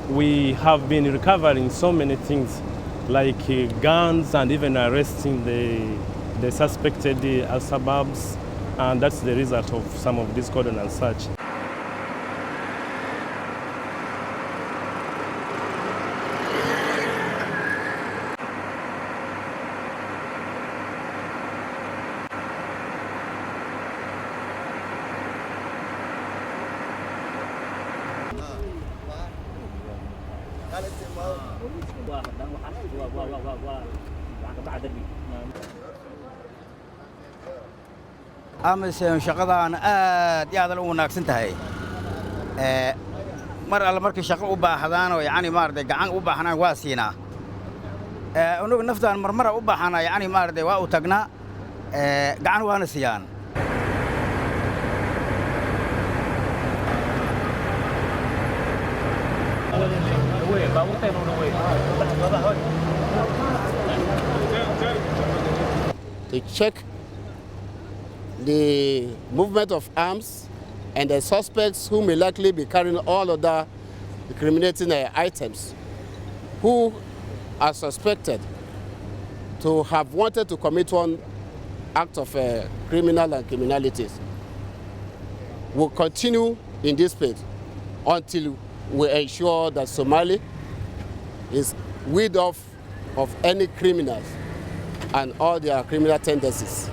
We have been recovering so many things like guns and even arresting the suspected Al-Shabaabs, and that's the result of some of this cordon and such. Amisom shaqadan aad iyo aad u wanaagsan tahay mar alla markii shaqo u baahdaan oo yaani maarday gacan u baahnaan waa siinaa unugu naftaan marmara u baahana yaani maarday waa u tagnaa gacan waana siiyaan to check the movement of arms and the suspects who may likely be carrying all other incriminating items who are suspected to have wanted to commit one act of criminal and criminalities. We'll continue in this space until we ensure that Somalia is rid of any criminals and all their criminal tendencies.